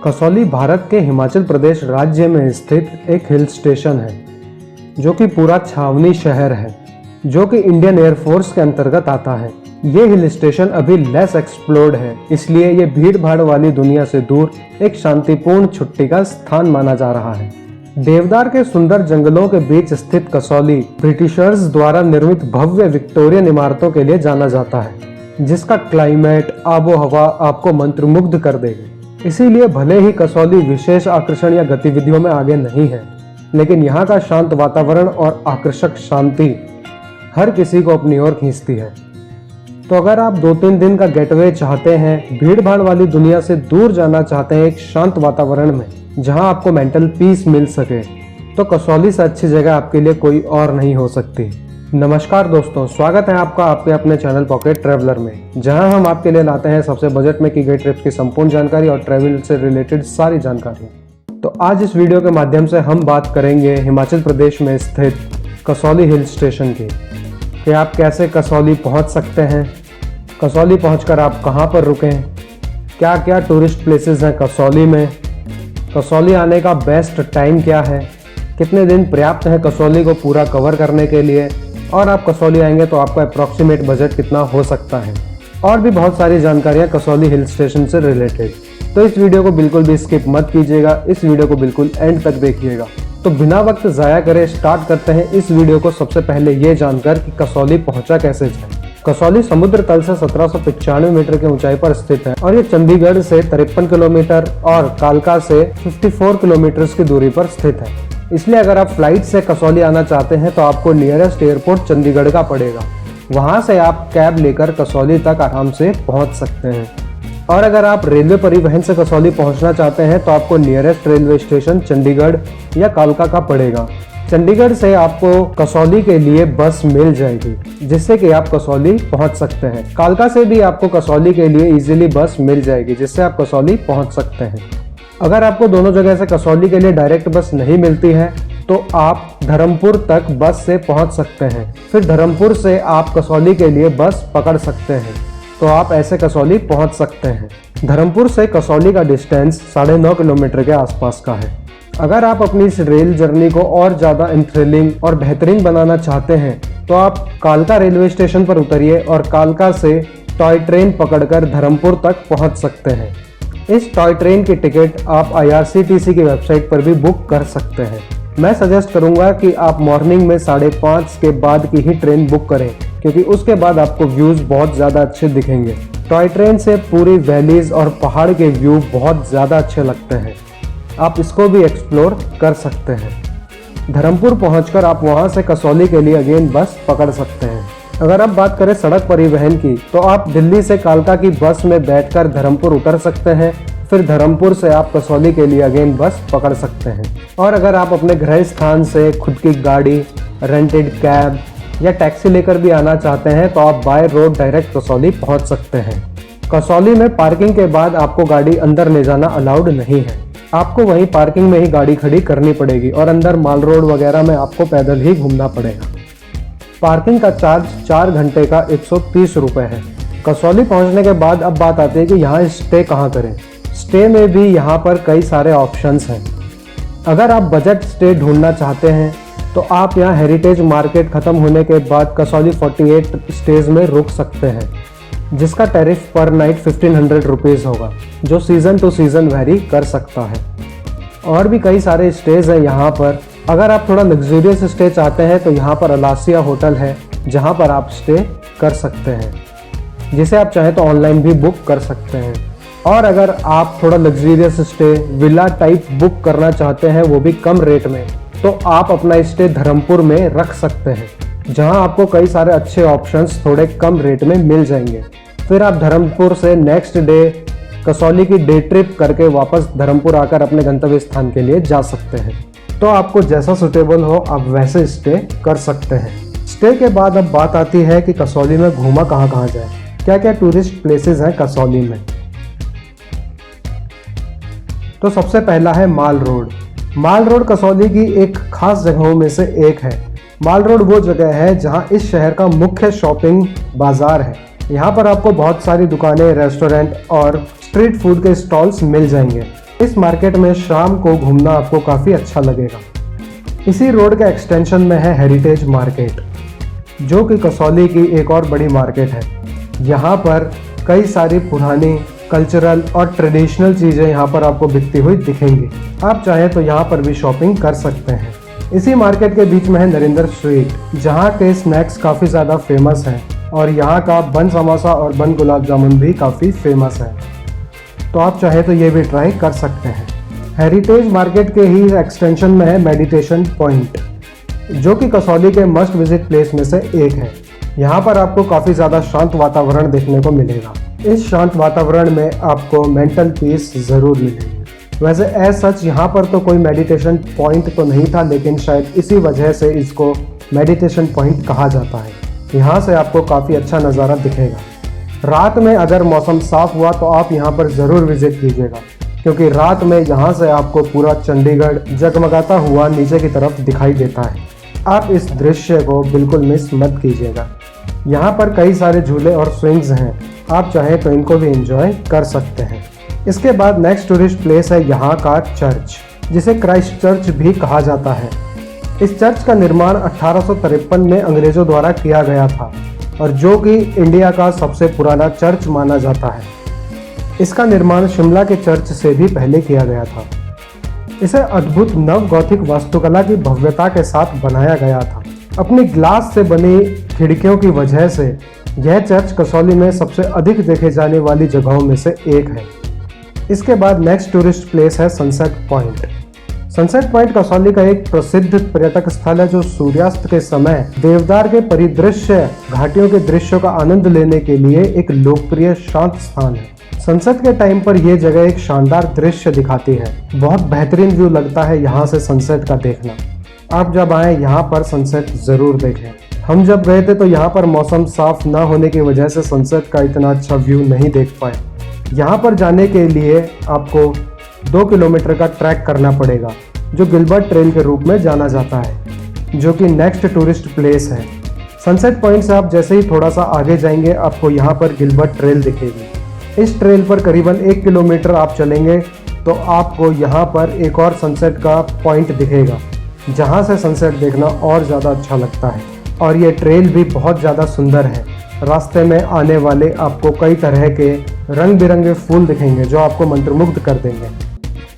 कसौली भारत के हिमाचल प्रदेश राज्य में स्थित एक हिल स्टेशन है जो कि पूरा छावनी शहर है, जो कि इंडियन एयरफोर्स के अंतर्गत आता है। ये हिल स्टेशन अभी लेस एक्सप्लोर्ड है, इसलिए ये भीड़ भाड़ वाली दुनिया से दूर एक शांतिपूर्ण छुट्टी का स्थान माना जा रहा है। देवदार के सुंदर जंगलों के बीच स्थित कसौली ब्रिटिशर्स द्वारा निर्मित भव्य विक्टोरियन इमारतों के लिए जाना जाता है, जिसका क्लाइमेट आबो हवा आपको मंत्रमुग्ध कर देगी। इसीलिए भले ही कसौली विशेष आकर्षण या गतिविधियों में आगे नहीं है, लेकिन यहाँ का शांत वातावरण और आकर्षक शांति हर किसी को अपनी ओर खींचती है। तो अगर आप 2-3 दिन का गेटवे चाहते हैं, भीड़ भाड़ वाली दुनिया से दूर जाना चाहते हैं एक शांत वातावरण में जहां आपको मेंटल पीस मिल सके, तो कसौली से अच्छी जगह आपके लिए कोई और नहीं हो सकती। नमस्कार दोस्तों, स्वागत है आपका आपके अपने चैनल पॉकेट ट्रैवलर में, जहां हम आपके लिए लाते हैं सबसे बजट में की गई ट्रिप्स की संपूर्ण जानकारी और ट्रैवल से रिलेटेड सारी जानकारी। तो आज इस वीडियो के माध्यम से हम बात करेंगे हिमाचल प्रदेश में स्थित कसौली हिल स्टेशन की, कि आप कैसे कसौली पहुंच सकते हैं, कसौली पहुंचकर आप कहां पर रुकें, क्या क्या टूरिस्ट प्लेसेस हैं कसौली में, कसौली आने का बेस्ट टाइम क्या है, कितने दिन पर्याप्त हैं कसौली को पूरा कवर करने के लिए, और आप कसौली आएंगे तो आपका अप्रॉक्सीमेट बजट कितना हो सकता है, और भी बहुत सारी जानकारियां कसौली हिल स्टेशन से रिलेटेड। तो इस वीडियो को बिल्कुल भी स्किप मत कीजिएगा, इस वीडियो को बिल्कुल एंड तक देखिएगा। तो बिना वक्त ज़ाया करे स्टार्ट करते हैं इस वीडियो को सबसे पहले ये जानकर कि कसौली पहुंचा कैसे जाए। कसौली समुद्र तल से 1795 मीटर की ऊंचाई पर स्थित है और ये चंडीगढ़ से 53 किलोमीटर और कालका से 54 किलोमीटर की दूरी पर स्थित है। इसलिए अगर आप फ्लाइट से कसौली आना चाहते हैं तो आपको नियरेस्ट एयरपोर्ट चंडीगढ़ का पड़ेगा। वहां से आप कैब लेकर कसौली तक आराम से पहुंच सकते हैं। और अगर आप रेलवे परिवहन से कसौली पहुंचना चाहते हैं तो आपको नियरेस्ट रेलवे स्टेशन चंडीगढ़ या कालका का पड़ेगा। चंडीगढ़ से आपको कसौली के लिए बस मिल जाएगी, जिससे कि आप कसौली पहुंच सकते हैं। कालका से भी आपको कसौली के लिए इजीली बस मिल जाएगी, जिससे आप कसौली पहुंच सकते हैं। अगर आपको दोनों जगह से कसौली के लिए डायरेक्ट बस नहीं मिलती है तो आप धर्मपुर तक बस से पहुंच सकते हैं। फिर धर्मपुर से आप कसौली के लिए बस पकड़ सकते हैं, तो आप ऐसे कसौली पहुंच सकते हैं। धर्मपुर से कसौली का डिस्टेंस 9.5 किलोमीटर के आसपास का है। अगर आप अपनी इस रेल जर्नी को और ज़्यादा थ्रिलिंग और बेहतरीन बनाना चाहते हैं तो आप कालका रेलवे स्टेशन पर उतरिए और कालका से टॉय ट्रेन पकड़कर धर्मपुर तक पहुंच सकते हैं। इस टॉय ट्रेन की टिकट आप IRCTC की वेबसाइट पर भी बुक कर सकते हैं। मैं सजेस्ट करूंगा कि आप मॉर्निंग में 5:30 के बाद की ही ट्रेन बुक करें, क्योंकि उसके बाद आपको व्यूज़ बहुत ज़्यादा अच्छे दिखेंगे। टॉय ट्रेन से पूरी वैलीज और पहाड़ के व्यू बहुत ज़्यादा अच्छे लगते हैं, आप इसको भी एक्सप्लोर कर सकते हैं। धर्मपुर पहुंचकर आप वहां से कसौली के लिए अगेन बस पकड़ सकते हैं। अगर आप बात करें सड़क परिवहन की, तो आप दिल्ली से कालका की बस में बैठकर धर्मपुर उतर सकते हैं। फिर धर्मपुर से आप कसौली के लिए अगेन बस पकड़ सकते हैं। और अगर आप अपने गृह स्थान से खुद की गाड़ी, रेंटेड कैब या टैक्सी लेकर भी आना चाहते हैं तो आप बाय रोड डायरेक्ट कसौली पहुंच सकते हैं। कसौली में पार्किंग के बाद आपको गाड़ी अंदर ले जाना अलाउड नहीं है, आपको वहीं पार्किंग में ही गाड़ी खड़ी करनी पड़ेगी और अंदर माल रोड वगैरह में आपको पैदल ही घूमना पड़ेगा। पार्किंग का चार्ज 4 घंटे का 130 रुपये है। कसौली पहुंचने के बाद अब बात आती है कि यहाँ स्टे कहाँ करें। स्टे में भी यहाँ पर कई सारे ऑप्शंस हैं। अगर आप बजट स्टे ढूंढना चाहते हैं तो आप यहाँ हेरिटेज मार्केट ख़त्म होने के बाद कसौली 48 स्टेज में रुक सकते हैं, जिसका टैरिफ पर नाइट 1500 रुपीज़ होगा, जो सीज़न टू सीज़न वेरी कर सकता है। और भी कई सारे स्टेज हैं यहाँ पर। अगर आप थोड़ा लग्जूरियस स्टे चाहते हैं तो यहाँ पर अलासिया होटल है, जहाँ पर आप स्टे कर सकते हैं, जिसे आप चाहें तो ऑनलाइन भी बुक कर सकते हैं। और अगर आप थोड़ा luxurious stay villa type book करना चाहते हैं, वो भी कम रेट में, तो आप अपना स्टे धर्मपुर में रख सकते हैं, जहाँ आपको कई सारे अच्छे ऑप्शंस थोड़े कम रेट में मिल जाएंगे। फिर आप धर्मपुर से नेक्स्ट डे कसौली की डे ट्रिप करके वापस धर्मपुर आकर अपने गंतव्य स्थान के लिए जा सकते हैं। तो आपको जैसा सुटेबल हो आप वैसे स्टे कर सकते हैं। स्टे के बाद अब बात आती है कि कसौली में घूमा कहाँ जाए, क्या क्या टूरिस्ट प्लेसेस हैं कसौली में। तो सबसे पहला है माल रोड। माल रोड कसौली की एक खास जगहों में से एक है। माल रोड वो जगह है जहाँ इस शहर का मुख्य शॉपिंग बाजार है। यहाँ पर आपको बहुत सारी दुकानें, रेस्टोरेंट और स्ट्रीट फूड के स्टॉल्स मिल जाएंगे। इस मार्केट में शाम को घूमना आपको काफ़ी अच्छा लगेगा। इसी रोड के एक्सटेंशन में है हेरिटेज मार्केट, जो कि कसौली की एक और बड़ी मार्केट है। यहाँ पर कई सारी पुरानी कल्चरल और ट्रेडिशनल चीज़ें यहाँ पर आपको बिकती हुई दिखेंगी। आप चाहें तो यहाँ पर भी शॉपिंग कर सकते हैं। इसी मार्केट के बीच में है नरेंद्र स्वीट, जहाँ के स्नैक्स काफ़ी ज़्यादा फेमस हैं और यहाँ का बन समोसा और बन गुलाब जामुन भी काफ़ी फेमस है। तो आप चाहे तो ये भी ट्राई कर सकते हैं। हेरिटेज मार्केट के ही एक्सटेंशन में है मेडिटेशन पॉइंट, जो कि कसौली के मस्ट विजिट प्लेस में से एक है। यहाँ पर आपको काफ़ी ज़्यादा शांत वातावरण देखने को मिलेगा। इस शांत वातावरण में आपको मेंटल पीस ज़रूर मिलेगी। वैसे एज सच यहाँ पर तो कोई मेडिटेशन पॉइंट तो नहीं था, लेकिन शायद इसी वजह से इसको मेडिटेशन पॉइंट कहा जाता है। यहाँ से आपको काफ़ी अच्छा नज़ारा दिखेगा। रात में अगर मौसम साफ़ हुआ तो आप यहाँ पर ज़रूर विज़िट कीजिएगा, क्योंकि रात में यहाँ से आपको पूरा चंडीगढ़ जगमगाता हुआ नीचे की तरफ दिखाई देता है। आप इस दृश्य को बिल्कुल मिस मत कीजिएगा। यहाँ पर कई सारे झूले और स्विंग्स हैं, आप चाहें तो इनको भी एंजॉय कर सकते हैं। इसके बाद नेक्स्ट टूरिस्ट प्लेस है यहाँ का चर्च, जिसे क्राइस्ट चर्च भी कहा जाता है। इस चर्च का निर्माण 1853 में अंग्रेज़ों द्वारा किया गया था और जो कि इंडिया का सबसे पुराना चर्च माना जाता है। इसका निर्माण शिमला के चर्च से भी पहले किया गया था। इसे अद्भुत नव गौथिक वास्तुकला की भव्यता के साथ बनाया गया था। अपनी ग्लास से बनी खिड़कियों की वजह से यह चर्च कसौली में सबसे अधिक देखे जाने वाली जगहों में से एक है। इसके बाद नेक्स्ट टूरिस्ट प्लेस है sunset point. Sunset point Kasauli का एक प्रसिद्ध पर्यटक स्थल है, जो सूर्यास्त के समय देवदार के परिदृश्य घाटियों के दृश्यों का आनंद लेने के लिए एक लोकप्रिय शांत स्थान है। सनसेट के टाइम पर यह जगह एक शानदार दृश्य दिखाती है। बहुत बेहतरीन व्यू लगता है यहाँ से सनसेट का देखना। आप जब आए यहाँ पर सनसेट ज़रूर देखें। हम जब गए थे तो यहाँ पर मौसम साफ ना होने की वजह से सनसेट का इतना अच्छा व्यू नहीं देख पाए। यहाँ पर जाने के लिए आपको 2 किलोमीटर का ट्रैक करना पड़ेगा, जो गिलबर्ट ट्रेल के रूप में जाना जाता है, जो कि नेक्स्ट टूरिस्ट प्लेस है। सनसेट पॉइंट से आप जैसे ही थोड़ा सा आगे जाएंगे, आपको यहाँ पर गिलबर्ट ट्रेल दिखेगी। इस ट्रेल पर करीबन 1 किलोमीटर आप चलेंगे तो आपको यहाँ पर एक और सनसेट का पॉइंट दिखेगा, जहाँ से सनसेट देखना और ज़्यादा अच्छा लगता है। और ये ट्रेल भी बहुत ज़्यादा सुंदर है। रास्ते में आने वाले आपको कई तरह के रंग बिरंगे फूल दिखेंगे, जो आपको मंत्रमुग्ध कर देंगे।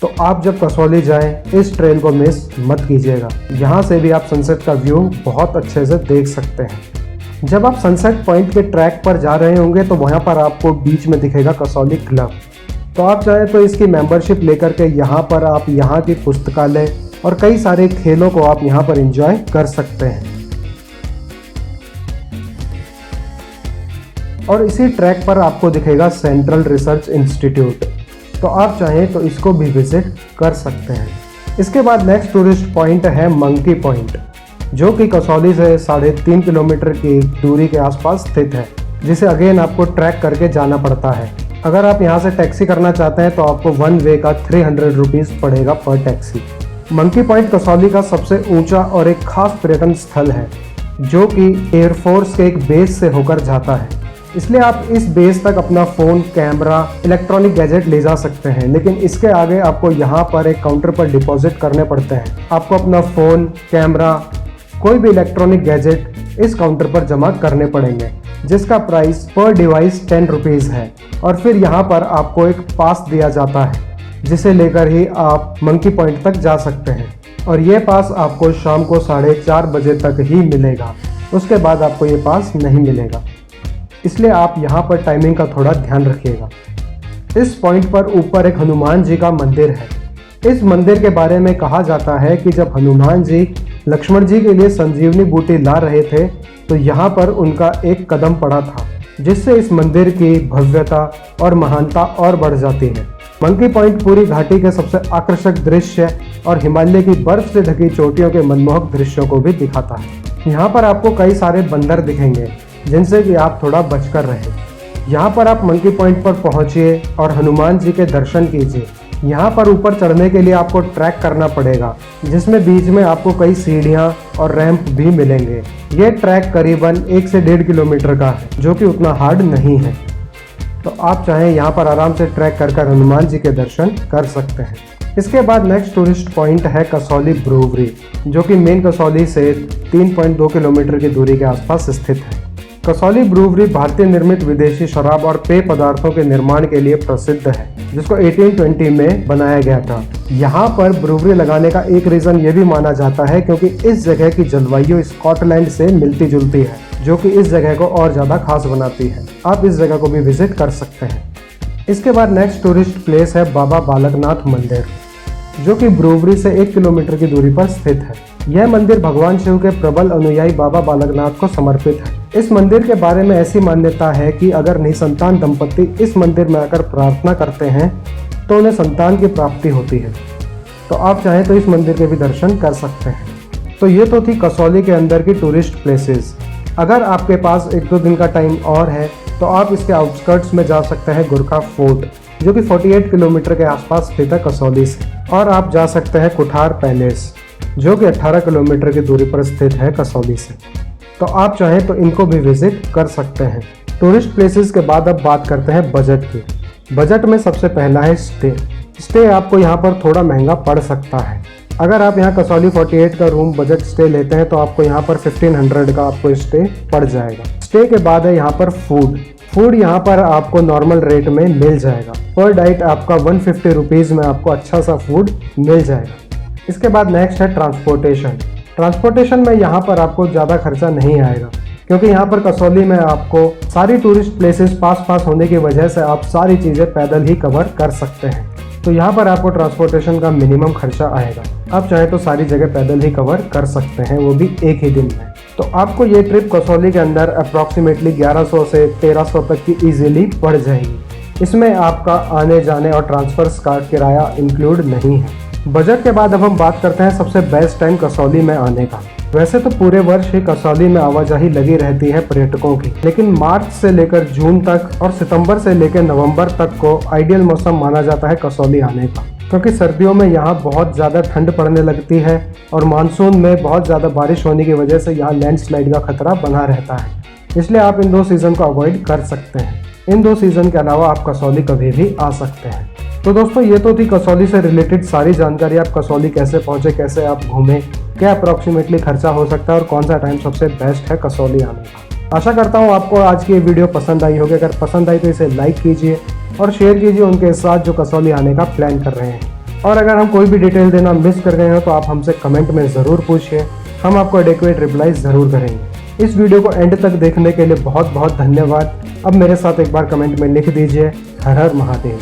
तो आप जब कसौली जाएं, इस ट्रेल को मिस मत कीजिएगा। यहाँ से भी आप सनसेट का व्यू बहुत अच्छे से देख सकते हैं। जब आप सनसेट पॉइंट के ट्रैक पर जा रहे होंगे तो वहाँ पर आपको बीच में दिखेगा कसौली क्लब। तो आप चाहें तो इसकी मेंबरशिप लेकर के यहाँ पर आप यहाँ की पुस्तकालय और कई सारे खेलों को आप यहाँ पर एंजॉय कर सकते हैं। और इसी ट्रैक पर आपको दिखेगा सेंट्रल रिसर्च इंस्टीट्यूट, तो आप चाहें तो इसको भी विजिट कर सकते हैं। इसके बाद नेक्स्ट टूरिस्ट पॉइंट है मंकी पॉइंट, जो कि कसौली से 3.5 किलोमीटर की दूरी के आसपास स्थित है, जिसे अगेन आपको ट्रैक करके जाना पड़ता है। अगर आप यहाँ से टैक्सी करना चाहते हैं तो आपको 1 वे का 300 रुपीज़ पड़ेगा पर टैक्सी। मंकी पॉइंट कसौली का सबसे ऊंचा और एक खास पर्यटन स्थल है, जो कि एयरफोर्स के एक बेस से होकर जाता है। इसलिए आप इस बेस तक अपना फ़ोन, कैमरा, इलेक्ट्रॉनिक गैजेट ले जा सकते हैं, लेकिन इसके आगे आपको यहाँ पर एक काउंटर पर डिपॉजिट करने पड़ते हैं। आपको अपना फ़ोन, कैमरा, कोई भी इलेक्ट्रॉनिक गैजेट इस काउंटर पर जमा करने पड़ेंगे, जिसका प्राइस पर डिवाइस 10 रुपीज़ है। और फिर यहाँ पर आपको एक पास दिया जाता है, जिसे लेकर ही आप मंकी पॉइंट तक जा सकते हैं। और ये पास आपको शाम को 4:30 बजे तक ही मिलेगा, उसके बाद आपको ये पास नहीं मिलेगा। इसलिए आप यहाँ पर टाइमिंग का थोड़ा ध्यान रखिएगा। इस पॉइंट पर ऊपर एक हनुमान जी का मंदिर है। इस मंदिर के बारे में कहा जाता है कि जब हनुमान जी लक्ष्मण जी के लिए संजीवनी बूटी ला रहे थे तो यहाँ पर उनका एक कदम पड़ा था, जिससे इस मंदिर की भव्यता और महानता और बढ़ जाती है। मंकी पॉइंट पूरी घाटी के सबसे आकर्षक दृश्य और हिमालय की बर्फ से ढकी चोटियों के मनमोहक दृश्यों को भी दिखाता है। यहाँ पर आपको कई सारे बंदर दिखेंगे, जिनसे कि आप थोड़ा बचकर रहें। यहाँ पर आप मंकी पॉइंट पर पहुँचिए और हनुमान जी के दर्शन कीजिए। यहाँ पर ऊपर चढ़ने के लिए आपको ट्रैक करना पड़ेगा, जिसमें बीच में आपको कई सीढ़ियाँ और रैंप भी मिलेंगे। ये ट्रैक करीबन 1 से 1.5 किलोमीटर का है, जो कि उतना हार्ड नहीं है। तो आप चाहें यहाँ पर आराम से ट्रैक कर हनुमान जी के दर्शन कर सकते हैं। इसके बाद नेक्स्ट टूरिस्ट पॉइंट है कसौली ब्रूवरी, जो कि मेन कसौली से 3.2 किलोमीटर की दूरी के आसपास स्थित है। कसौली ब्रूवरी भारतीय निर्मित विदेशी शराब और पेय पदार्थों के निर्माण के लिए प्रसिद्ध है, जिसको 1820 में बनाया गया था। यहाँ पर ब्रूवरी लगाने का एक रीज़न ये भी माना जाता है क्योंकि इस जगह की जलवायु स्कॉटलैंड से मिलती जुलती है, जो कि इस जगह को और ज़्यादा खास बनाती है। आप इस जगह को भी विजिट कर सकते हैं। इसके बाद नेक्स्ट टूरिस्ट प्लेस है बाबा बालकनाथ मंदिर, जो कि ब्रूवरी से 1 किलोमीटर की दूरी पर स्थित है। यह मंदिर भगवान शिव के प्रबल अनुयायी बाबा बालकनाथ को समर्पित है। इस मंदिर के बारे में ऐसी मान्यता है कि अगर निसंतान दंपति इस मंदिर में आकर प्रार्थना करते हैं तो उन्हें संतान की प्राप्ति होती है। तो आप चाहें तो इस मंदिर के भी दर्शन कर सकते हैं। तो ये तो थी कसौली के अंदर की टूरिस्ट प्लेसेस। अगर आपके पास 1-2 दिन का टाइम और है तो आप इसके आउटस्कर्ट्स में जा सकते हैं गुरखा फोर्ट, जो कि 48 किलोमीटर के आसपास स्थित है कसौली से। और आप जा सकते हैं कुठार पैलेस, जो कि 18 किलोमीटर की दूरी पर स्थित है कसौली से। तो आप चाहें तो इनको भी विजिट कर सकते हैं। टूरिस्ट प्लेसेस के बाद अब बात करते हैं बजट की। बजट में सबसे पहला है स्टे आपको यहाँ पर थोड़ा महंगा पड़ सकता है। अगर आप यहाँ कसौली 48 का रूम बजट स्टे लेते हैं तो आपको यहाँ पर 1500 का आपको स्टे पड़ जाएगा। स्टे के बाद है यहाँ पर फूड यहाँ पर आपको नॉर्मल रेट में मिल जाएगा। पर डाइट आपका 150 रुपीज़ में आपको अच्छा सा फूड मिल जाएगा। इसके बाद नेक्स्ट है ट्रांसपोर्टेशन में यहाँ पर आपको ज़्यादा खर्चा नहीं आएगा, क्योंकि यहाँ पर कसौली में आपको सारी टूरिस्ट प्लेसेस पास होने की वजह से आप सारी चीज़ें पैदल ही कवर कर सकते हैं। तो यहाँ पर आपको ट्रांसपोर्टेशन का मिनिमम खर्चा आएगा। आप चाहें तो सारी जगह पैदल ही कवर कर सकते हैं, वो भी एक ही दिन में। तो आपको ये ट्रिप कसौली के अंदर अप्रॉक्सीमेटली 1100 से 1300 तक की ईजिली पड़ जाएगी। इसमें आपका आने जाने और ट्रांसफर्स का किराया इंक्लूड नहीं है। बजट के बाद अब हम बात करते हैं सबसे बेस्ट टाइम कसौली में आने का। वैसे तो पूरे वर्ष ही कसौली में आवाजाही लगी रहती है पर्यटकों की, लेकिन मार्च से लेकर जून तक और सितंबर से लेकर नवंबर तक को आइडियल मौसम माना जाता है कसौली आने का, क्योंकि सर्दियों में यहाँ बहुत ज़्यादा ठंड पड़ने लगती है और मानसून में बहुत ज़्यादा बारिश होने की वजह से यहाँ लैंडस्लाइड का खतरा बना रहता है। इसलिए आप इन 2 सीज़न को अवॉइड कर सकते हैं। इन 2 सीज़न के अलावा आप कसौली कभी भी आ सकते हैं। तो दोस्तों ये तो थी कसौली से रिलेटेड सारी जानकारी। आप कसौली कैसे पहुँचे, कैसे आप घूमें, क्या अप्रॉक्सीमेटली खर्चा हो सकता है और कौन सा टाइम सबसे बेस्ट है कसौली आने का। आशा करता हूँ आपको आज की ये वीडियो पसंद आई होगी। अगर पसंद आई तो इसे लाइक कीजिए और शेयर कीजिए उनके साथ जो कसौली आने का प्लान कर रहे हैं। और अगर हम कोई भी डिटेल देना मिस कर गए हो तो आप हमसे कमेंट में ज़रूर पूछिए, हम आपको एडिक्वेट रिप्लाई ज़रूर करेंगे। इस वीडियो को एंड तक देखने के लिए बहुत बहुत धन्यवाद। अब मेरे साथ एक बार कमेंट में लिख दीजिए, हर हर महादेव।